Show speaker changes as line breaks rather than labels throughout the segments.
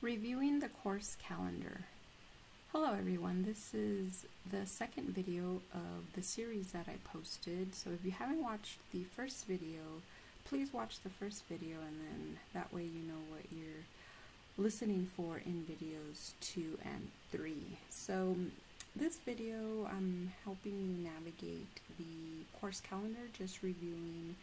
Reviewing the course calendar. Hello everyone, this is the second video of the series that I posted. So if you haven't watched the first video, please watch the first video, and then that way you know what you're listening for in videos 2 and 3. So this video, I'm helping you navigate the course calendar, just reviewing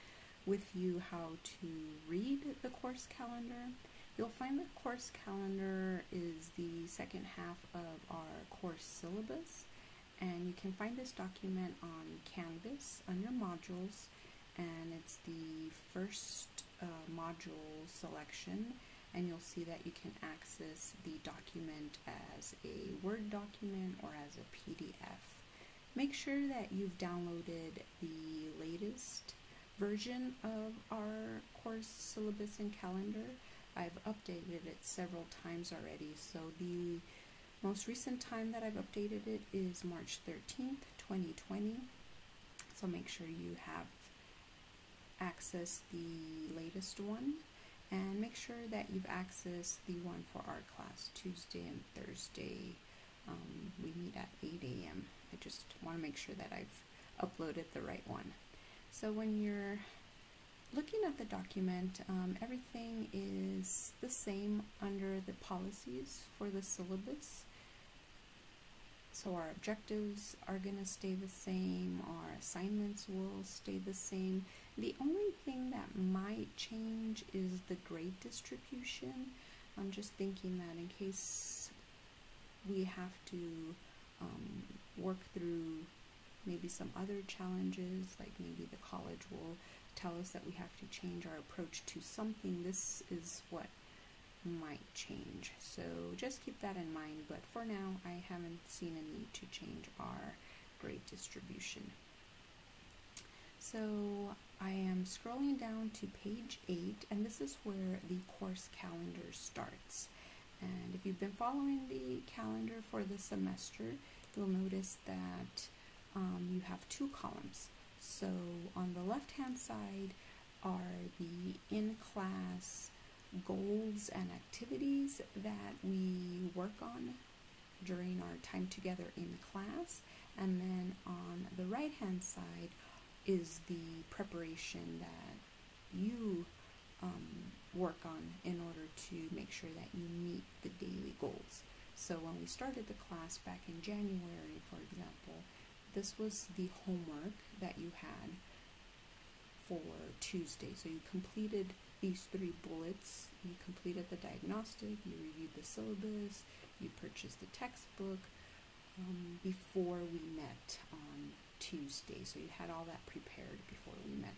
with you how to read the course calendar. You'll find the course calendar is the second half of our course syllabus, and you can find this document on Canvas under modules, and it's the first module selection, and you'll see that you can access the document as a Word document or as a PDF. Make sure that you've downloaded the latest version of our course syllabus and calendar. I've updated it several times already, so the most recent time that I've updated it is March 13th, 2020. So make sure you have accessed the latest one, and make sure that you've accessed the one for our class Tuesday and Thursday. We meet at 8 a.m. I just want to make sure that I've uploaded the right one. So when you're looking at the document, everything is the same under the policies for the syllabus. So our objectives are going to stay the same, our assignments will stay the same. The only thing that might change is the grade distribution. I'm just thinking that in case we have to work through maybe some other challenges, like maybe the college will tell us that we have to change our approach to something, this is what might change. So just keep that in mind, but for now I haven't seen a need to change our grade distribution. So I am scrolling down to page 8, and this is where the course calendar starts. And if you've been following the calendar for the semester, you'll notice that you have two columns. So on the left-hand side are the in-class goals and activities that we work on during our time together in class, and then on the right-hand side is the preparation that you work on in order to make sure that you meet the daily goals. So when we started the class back in January, for example, this was the homework that you had for Tuesday. So you completed these 3 bullets. You completed the diagnostic, you reviewed the syllabus, you purchased the textbook before we met on Tuesday. So you had all that prepared before we met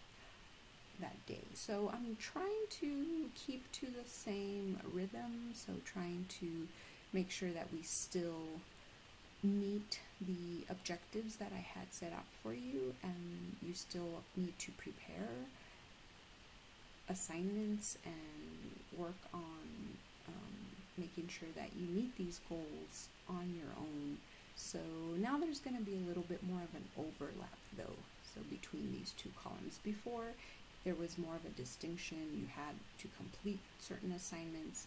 that day. So I'm trying to keep to the same rhythm, so trying to make sure that we still meet the objectives that I had set out for you, and you still need to prepare assignments and work on making sure that you meet these goals on your own. So now there's going to be a little bit more of an overlap though, so between these two columns. Before, there was more of a distinction. You had to complete certain assignments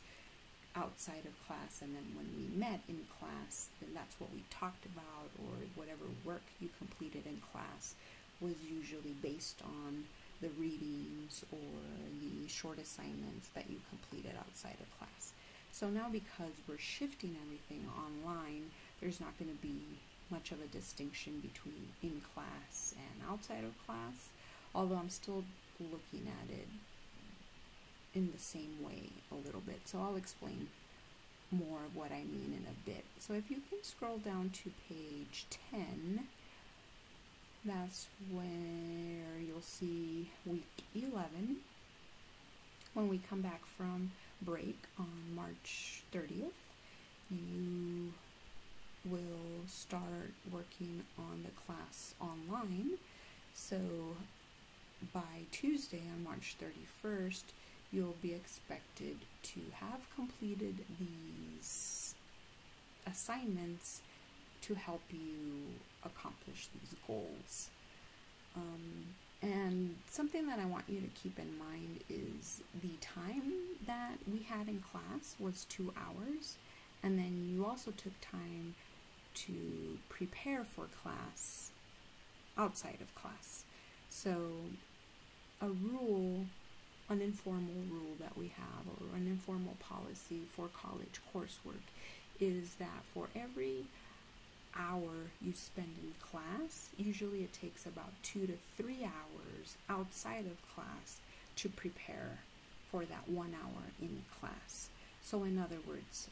outside of class, and then when we met in class, then that's what we talked about, or whatever work you completed in class was usually based on the readings or the short assignments that you completed outside of class. So now, because we're shifting everything online, there's not going to be much of a distinction between in class and outside of class, although I'm still looking at it in the same way a little bit. So I'll explain more of what I mean in a bit. So if you can scroll down to page 10, that's where you'll see week 11. When we come back from break on March 30th, you will start working on the class online. So by Tuesday on March 31st, you'll be expected to have completed these assignments to help you accomplish these goals. And something that I want you to keep in mind is the time that we had in class was 2 hours, and then you also took time to prepare for class outside of class. So a rule, an informal rule that we have, or an informal policy for college coursework, is that for every hour you spend in class, usually it takes about 2 to 3 hours outside of class to prepare for that 1 hour in class. So in other words,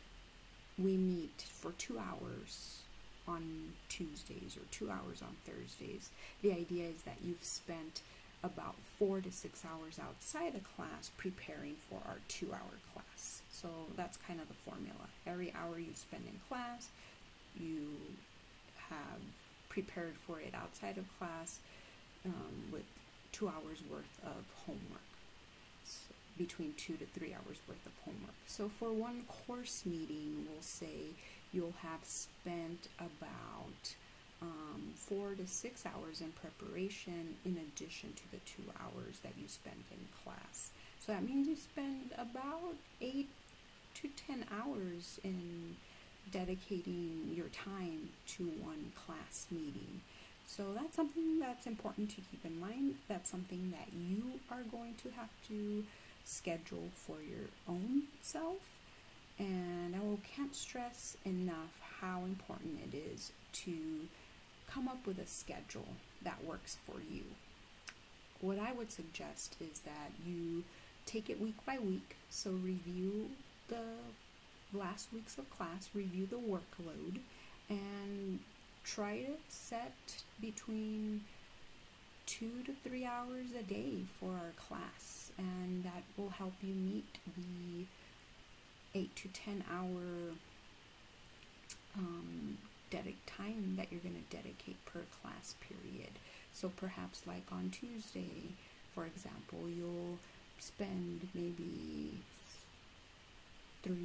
we meet for 2 hours on Tuesdays or 2 hours on Thursdays. The idea is that you've spent about 4 to 6 hours outside of class preparing for our 2-hour class. So that's kind of the formula. Every hour you spend in class, you have prepared for it outside of class with 2 hours worth of homework. So between 2 to 3 hours worth of homework. So for one course meeting, we'll say you'll have spent about 4 to 6 hours in preparation in addition to the 2 hours that you spend in class. So that means you spend about 8 to 10 hours in dedicating your time to one class meeting. So that's something that's important to keep in mind. That's something that you are going to have to schedule for your own self. And I can't stress enough how important it is to come up with a schedule that works for you. What I would suggest is that you take it week by week. So review the last weeks of class, review the workload, and try to set between 2 to 3 hours a day for our class, and that will help you meet the 8 to 10 hour time that you're going to dedicate per class period. So perhaps like on Tuesday, for example, you'll spend maybe 3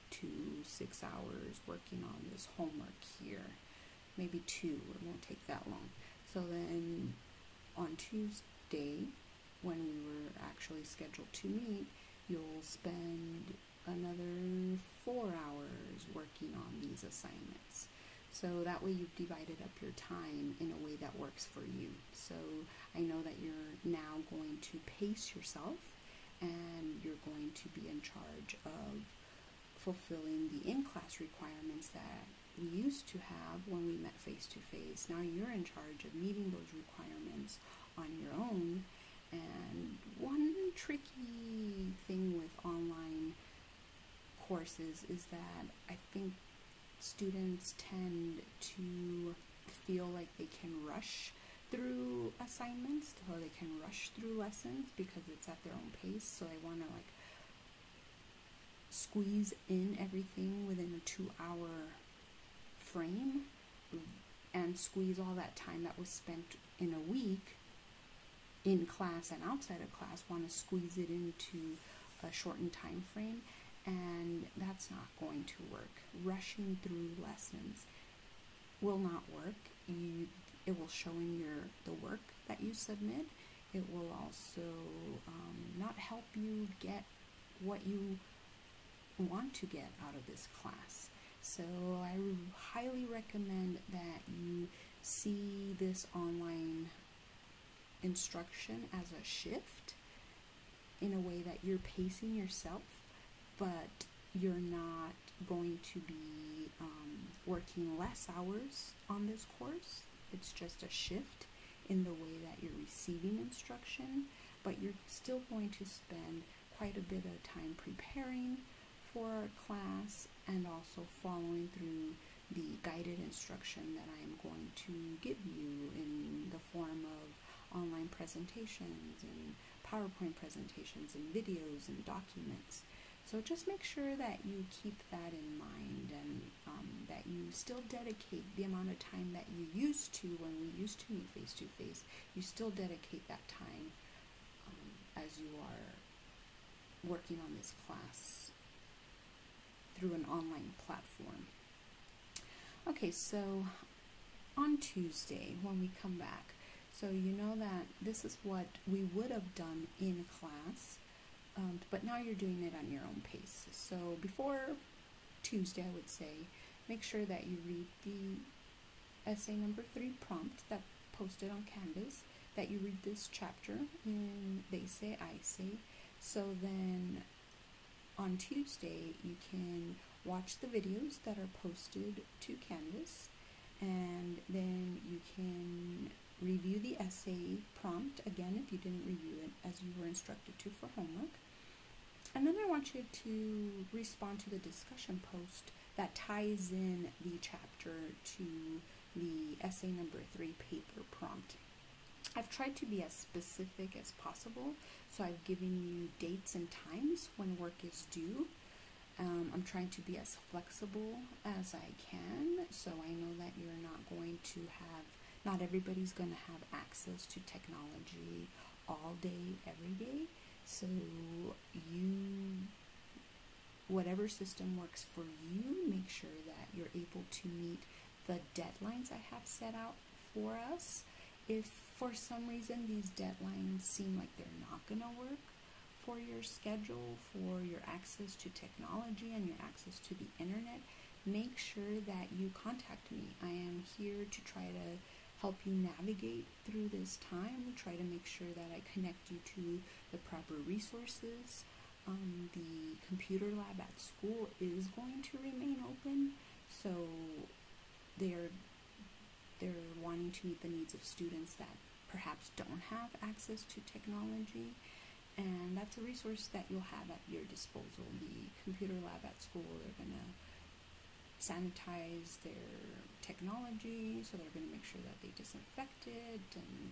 to 6 hours working on this homework here. Maybe 2, it won't take that long. So then on Tuesday, when we were actually scheduled to meet, you'll spend another 4 hours working on these assignments. So that way you've divided up your time in a way that works for you. So I know that you're now going to pace yourself, and you're going to be in charge of fulfilling the in-class requirements that we used to have when we met face-to-face. Now you're in charge of meeting those requirements on your own. And one tricky thing with online courses is that I think students tend to feel like they can rush through assignments, or they can rush through lessons because it's at their own pace. So they want to like squeeze in everything within a 2-hour frame and squeeze all that time that was spent in a week in class and outside of class, want to squeeze it into a shortened time frame, and that's not going to work. Rushing through lessons will not work. It will show in the work that you submit. It will also not help you get what you want to get out of this class. So I highly recommend that you see this online instruction as a shift in a way that you're pacing yourself, but you're not going to be working less hours on this course. It's just a shift in the way that you're receiving instruction, but you're still going to spend quite a bit of time preparing for our class and also following through the guided instruction that I'm going to give you in the form of online presentations and PowerPoint presentations and videos and documents. So just make sure that you keep that in mind, and that you still dedicate the amount of time that you used to when we used to meet face-to-face. You still dedicate that time as you are working on this class through an online platform. Okay, so on Tuesday when we come back, So you know that this is what we would have done in class, but now you're doing it on your own pace. So before Tuesday, I would say, make sure that you read the essay number 3 prompt that posted on Canvas, that you read this chapter in They Say, I Say. So then on Tuesday, you can watch the videos that are posted to Canvas, and then you can review the essay prompt again if you didn't review it as you were instructed to for homework. And then I want you to respond to the discussion post that ties in the chapter to the essay number 3 paper prompt. I've tried to be as specific as possible, so I've given you dates and times when work is due. I'm trying to be as flexible as I can, so I know that you're not everybody's going to have access to technology all day, every day. So whatever system works for you, make sure that you're able to meet the deadlines I have set out for us. If for some reason these deadlines seem like they're not going to work for your schedule, for your access to technology and your access to the internet, make sure that you contact me. I am here to try to help you navigate through this time, try to make sure that I connect you to the proper resources. The computer lab at school is going to remain open, so they're wanting to meet the needs of students that perhaps don't have access to technology, and that's a resource that you'll have at your disposal. The computer lab at school, they're going to sanitize their technology, so they're going to make sure that they disinfect it and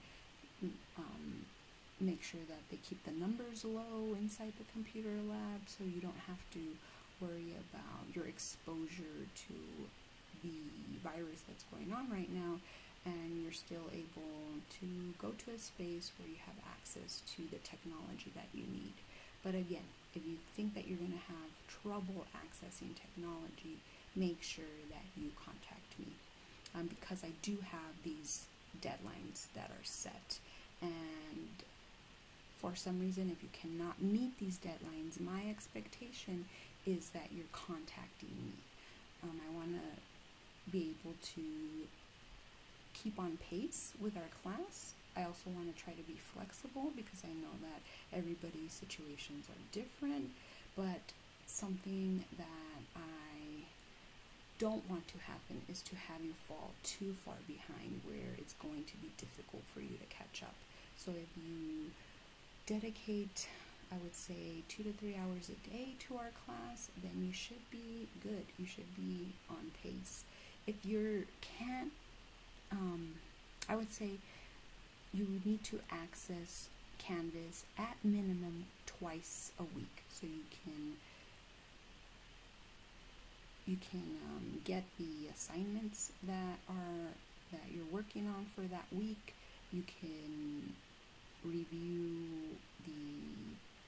make sure that they keep the numbers low inside the computer lab, so you don't have to worry about your exposure to the virus that's going on right now, and you're still able to go to a space where you have access to the technology that you need. But again, if you think that you're going to have trouble accessing technology, make sure that you contact me, because I do have these deadlines that are set, and for some reason, if you cannot meet these deadlines, my expectation is that you're contacting me. I want to be able to keep on pace with our class. I also want to try to be flexible because I know that everybody's situations are different, but something that I don't want to happen is to have you fall too far behind where it's going to be difficult for you to catch up. So if you dedicate, I would say, 2 to 3 hours a day to our class, then you should be good. You should be on pace. If you can't, I would say you need to access Canvas at minimum twice a week, so you can get the assignments that you're working on for that week. You can review the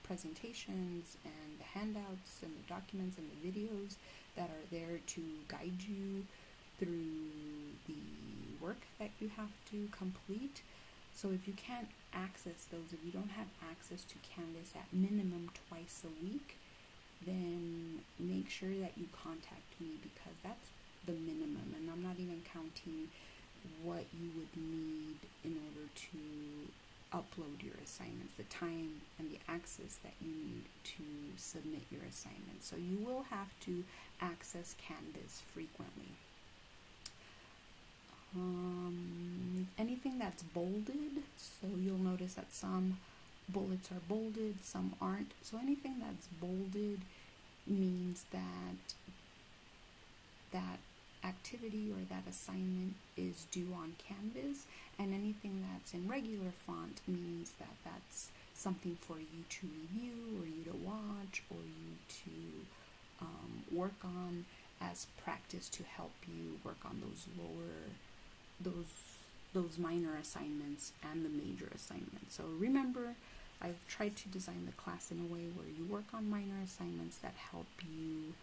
presentations and the handouts and the documents and the videos that are there to guide you through the work that you have to complete. So if you can't access those, if you don't have access to Canvas at minimum twice a week, then make sure that you contact me, because that's the minimum, and I'm not even counting what you would need in order to upload your assignments, the time and the access that you need to submit your assignments. So you will have to access Canvas frequently. Anything that's bolded, so you'll notice that some bullets are bolded, some aren't. So anything that's bolded means that that activity or that assignment is due on Canvas, and anything that's in regular font means that that's something for you to review, or you to watch, or you to work on as practice to help you work on those minor assignments and the major assignments. So remember, I've tried to design the class in a way where you work on minor assignments that help you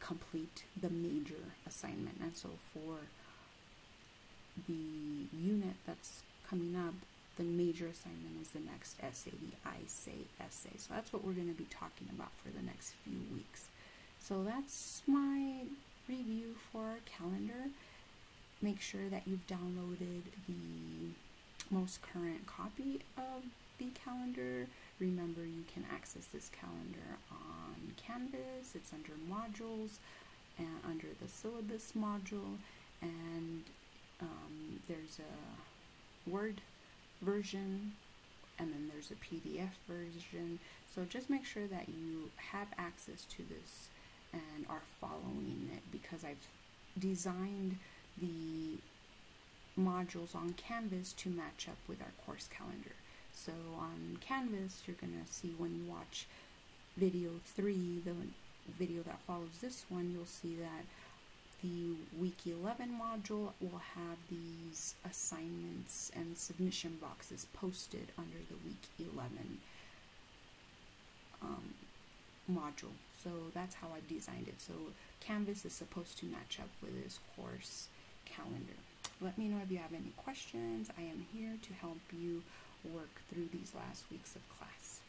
complete the major assignment. And so for the unit that's coming up, the major assignment is the next essay, the I Say essay. So that's what we're going to be talking about for the next few weeks. So that's my review for our calendar. Make sure that you've downloaded the most current copy of the calendar. Remember, you can access this calendar on Canvas. It's under modules and under the syllabus module, and there's a Word version, and then there's a PDF version. So just make sure that you have access to this and are following it, because I've designed the modules on Canvas to match up with our course calendar. So on Canvas, you're going to see when you watch video 3, the video that follows this one, you'll see that the week 11 module will have these assignments and submission boxes posted under the week 11 module. So that's how I designed it. So Canvas is supposed to match up with this course calendar. Let me know if you have any questions. I am here to help you work through these last weeks of class.